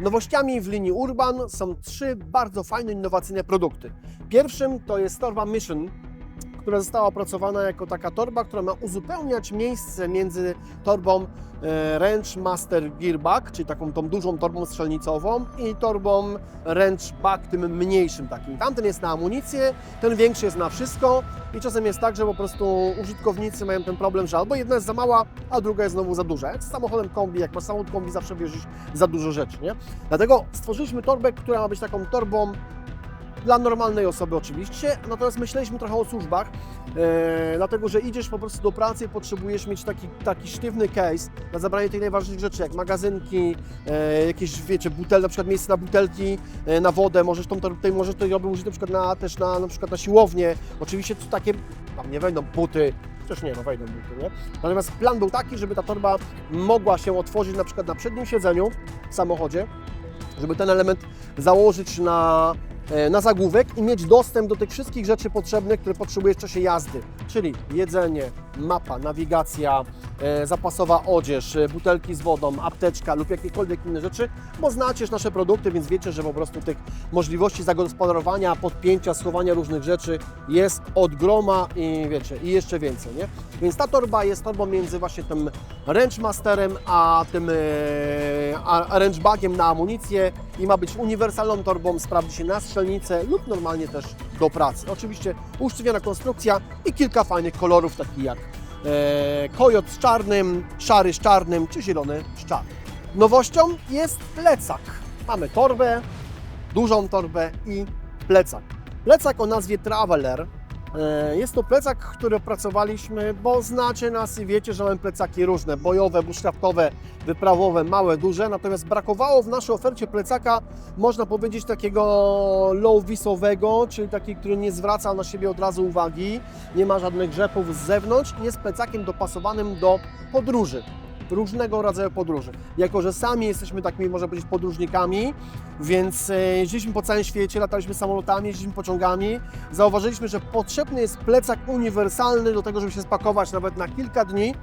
Nowościami w linii Urban są 3 bardzo fajne, innowacyjne produkty. Pierwszym to jest torba Mission, która została opracowana jako taka torba, która ma uzupełniać miejsce między torbą Range Master Gearback, czyli taką tą dużą torbą strzelnicową, i torbą Range Back, tym mniejszym takim. Tamten jest na amunicję, ten większy jest na wszystko i czasem jest tak, że po prostu użytkownicy mają ten problem, że albo jedna jest za mała, a druga jest znowu za duża. Jak z samochodem kombi, jak masz samochód kombi, zawsze wierzysz za dużo rzeczy, nie? Dlatego stworzyliśmy torbę, która ma być taką torbą dla normalnej osoby oczywiście, natomiast myśleliśmy trochę o służbach, dlatego że idziesz po prostu do pracy i potrzebujesz mieć taki sztywny case na zabranie tych najważniejszych rzeczy, jak magazynki, jakieś, wiecie, na przykład miejsce na butelki, na wodę, możesz to użyć na przykład na przykład na siłownię. Oczywiście to takie, tam nie wejdą buty, też nie, no wejdą buty, nie? Natomiast plan był taki, żeby ta torba mogła się otworzyć na przykład na przednim siedzeniu w samochodzie, żeby ten element założyć na zagłówek i mieć dostęp do tych wszystkich rzeczy potrzebnych, które potrzebujesz w czasie jazdy, czyli jedzenie, mapa, nawigacja, zapasowa odzież, butelki z wodą, apteczka lub jakiekolwiek inne rzeczy, bo znacie już nasze produkty, więc wiecie, że po prostu tych możliwości zagospodarowania, podpięcia, schowania różnych rzeczy jest od groma i wiecie, i jeszcze więcej, nie? Więc ta torba jest torbą między właśnie tym Range Masterem a tym Range Bagiem na amunicję i ma być uniwersalną torbą, sprawdzi się na strzelnicę lub normalnie też do pracy. Oczywiście usztywniona konstrukcja i kilka fajnych kolorów, takich jak kojot z czarnym, szary z czarnym czy zielony z czarnym. Nowością jest plecak. Mamy torbę, dużą torbę i plecak. Plecak o nazwie Traveler. Jest to plecak, który opracowaliśmy, bo znacie nas i wiecie, że mamy plecaki różne, bojowe, bushcraftowe, wyprawowe, małe, duże, natomiast brakowało w naszej ofercie plecaka, można powiedzieć, takiego low-wisowego, czyli taki, który nie zwraca na siebie od razu uwagi, nie ma żadnych grzechów z zewnątrz i jest plecakiem dopasowanym do podróży. Różnego rodzaju podróży. Jako że sami jesteśmy takimi, można powiedzieć, podróżnikami, więc jeździliśmy po całym świecie, lataliśmy samolotami, jeździliśmy pociągami, zauważyliśmy, że potrzebny jest plecak uniwersalny do tego, żeby się spakować nawet na kilka dni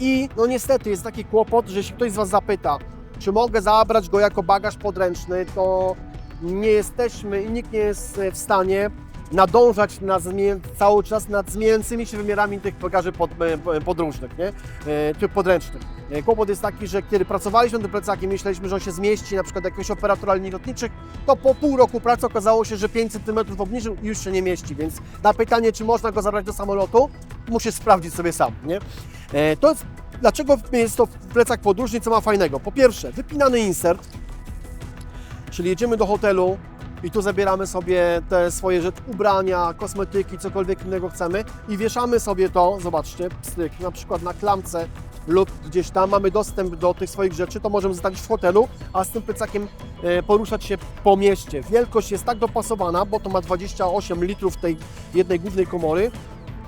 i no niestety jest taki kłopot, że jeśli ktoś z Was zapyta, czy mogę zabrać go jako bagaż podręczny, to nie jesteśmy i nikt nie jest w stanie nadążać cały czas nad zmieniającymi się wymiarami tych bagaży podróżnych, nie? Czy podręcznych. Kłopot jest taki, że kiedy pracowaliśmy nad tym plecakiem, myśleliśmy, że on się zmieści na przykład jakiegoś operatora linii lotniczych, to po pół roku pracy okazało się, że 5 cm obniżył i już się nie mieści, więc na pytanie, czy można go zabrać do samolotu, musisz sprawdzić sobie sam, nie? To jest, dlaczego jest to plecak podróżny, co ma fajnego? Po pierwsze, wypinany insert, czyli jedziemy do hotelu, i tu zabieramy sobie te swoje rzeczy, ubrania, kosmetyki, cokolwiek innego chcemy i wieszamy sobie to, zobaczcie, pstryk, na przykład na klamce lub gdzieś tam mamy dostęp do tych swoich rzeczy, to możemy zostawić w hotelu, a z tym plecakiem poruszać się po mieście. Wielkość jest tak dopasowana, bo to ma 28 litrów tej jednej głównej komory,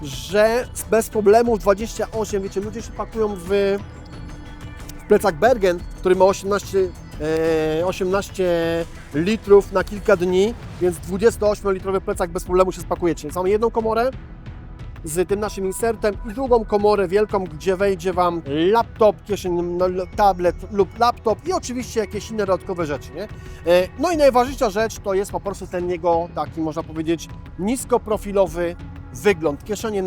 że bez problemów 28, wiecie, ludzie się pakują w plecak Bergen, który ma 18 litrów na kilka dni, więc 28-litrowy plecak bez problemu się spakujecie. Więc mamy jedną komorę z tym naszym insertem i drugą komorę wielką, gdzie wejdzie Wam laptop, tablet lub laptop i oczywiście jakieś inne dodatkowe rzeczy, nie? No i najważniejsza rzecz to jest po prostu ten jego taki, można powiedzieć, niskoprofilowy wygląd. Kieszenie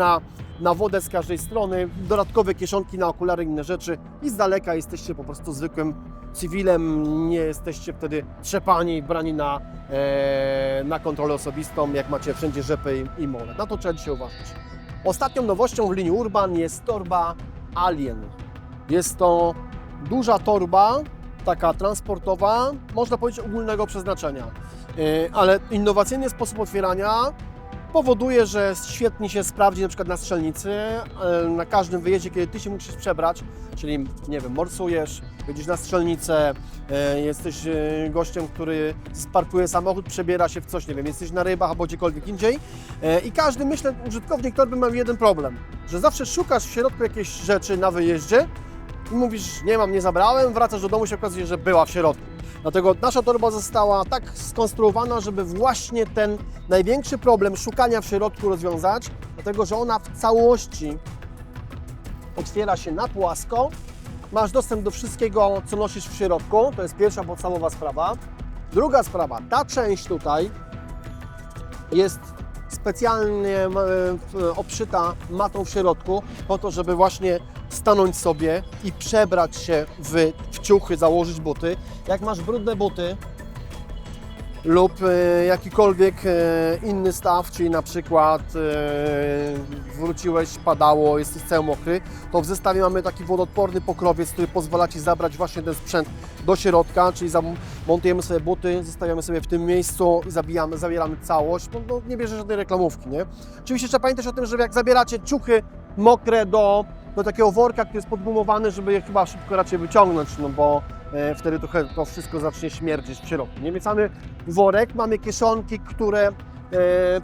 na wodę z każdej strony, dodatkowe kieszonki na okulary, inne rzeczy i z daleka jesteście po prostu zwykłym cywilem, nie jesteście wtedy trzepani i brani na kontrolę osobistą, jak macie wszędzie rzepy i mole. Na to trzeba dzisiaj uważać. Ostatnią nowością w linii Urban jest torba Alien. Jest to duża torba, taka transportowa, można powiedzieć ogólnego przeznaczenia, ale innowacyjny sposób otwierania powoduje, że świetnie się sprawdzi na przykład na strzelnicy, na każdym wyjeździe, kiedy Ty się musisz przebrać, czyli, nie wiem, morsujesz, jedziesz na strzelnicę, jesteś gościem, który sparkuje samochód, przebiera się w coś, nie wiem, jesteś na rybach albo gdziekolwiek indziej i każdy, myślę, użytkownik torby ma jeden problem, że zawsze szukasz w środku jakiejś rzeczy na wyjeździe i mówisz, nie mam, nie zabrałem, wracasz do domu, się okazuje, że była w środku. Dlatego nasza torba została tak skonstruowana, żeby właśnie ten największy problem szukania w środku rozwiązać, dlatego że ona w całości otwiera się na płasko masz dostęp do wszystkiego, co nosisz w środku, to jest pierwsza podstawowa sprawa. Druga sprawa, ta część tutaj jest specjalnie obszyta matą w środku, po to, żeby właśnie stanąć sobie i przebrać się w ciuchy, założyć buty. Jak masz brudne buty lub jakikolwiek inny staw, czyli na przykład wróciłeś, padało, jesteś cały mokry, to w zestawie mamy taki wodoodporny pokrowiec, który pozwala Ci zabrać właśnie ten sprzęt do środka, czyli montujemy sobie buty, zostawiamy sobie w tym miejscu i zabieramy całość, no nie bierze żadnej reklamówki, nie? Oczywiście trzeba pamiętać o tym, że jak zabieracie ciuchy mokre do takiego worka, który jest podgumowany, żeby je chyba szybko raczej wyciągnąć, no bo wtedy trochę to wszystko zacznie śmierdzieć w środku. Nie? Więc mamy worek, mamy kieszonki, które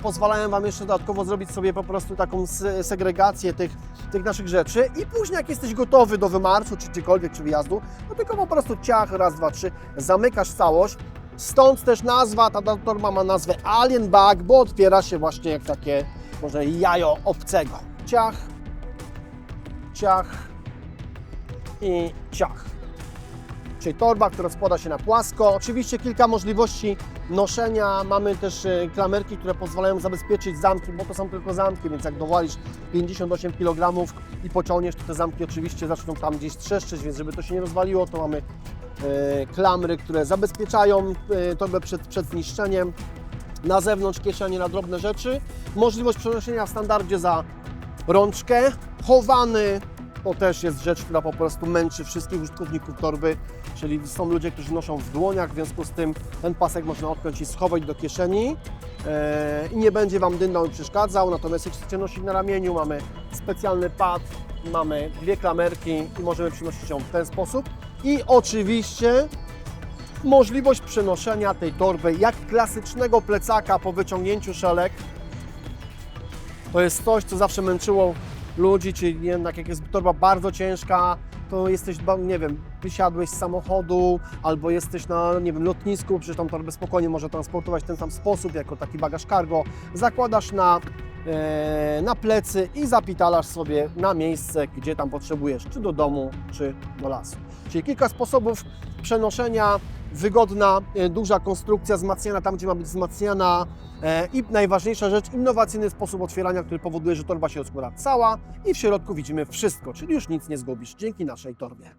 pozwalają Wam jeszcze dodatkowo zrobić sobie po prostu taką segregację tych naszych rzeczy i później jak jesteś gotowy do wymarszu, czy gdziekolwiek, czy wyjazdu, no tylko po prostu ciach, raz, dwa, trzy, zamykasz całość. Stąd też nazwa, ta torba ma nazwę Alien Bag, bo otwiera się właśnie jak takie może jajo obcego. Ciach, ciach i ciach. Czyli torba, która składa się na płasko. Oczywiście kilka możliwości noszenia. Mamy też klamerki, które pozwalają zabezpieczyć zamki, bo to są tylko zamki, więc jak dowalisz 58 kg i pociągniesz, to te zamki oczywiście zaczną tam gdzieś trzeszczeć, więc żeby to się nie rozwaliło, to mamy klamry, które zabezpieczają torbę przed zniszczeniem. Na zewnątrz kieszenie na drobne rzeczy. Możliwość przenoszenia w standardzie za rączkę. Chowany. To też jest rzecz, która po prostu męczy wszystkich użytkowników torby, czyli są ludzie, którzy noszą w dłoniach, w związku z tym ten pasek można odpiąć i schować do kieszeni i nie będzie Wam dyndał i przeszkadzał, natomiast jak chcecie nosić na ramieniu, mamy specjalny pad, mamy dwie klamerki i możemy przenosić ją w ten sposób i oczywiście możliwość przenoszenia tej torby jak klasycznego plecaka po wyciągnięciu szelek. To jest coś, co zawsze męczyło ludzi, czyli jednak jak jest torba bardzo ciężka, to jesteś, nie wiem, wysiadłeś z samochodu albo jesteś na, nie wiem, lotnisku, przecież tą torbę spokojnie można transportować w ten sam sposób, jako taki bagaż cargo. Zakładasz na plecy i zapitalasz sobie na miejsce, gdzie tam potrzebujesz, czy do domu, czy do lasu. Czyli kilka sposobów przenoszenia, wygodna, duża konstrukcja wzmacniana tam, gdzie ma być wzmacniana i najważniejsza rzecz, innowacyjny sposób otwierania, który powoduje, że torba się rozkłada cała i w środku widzimy wszystko, czyli już nic nie zgubisz dzięki naszej torbie.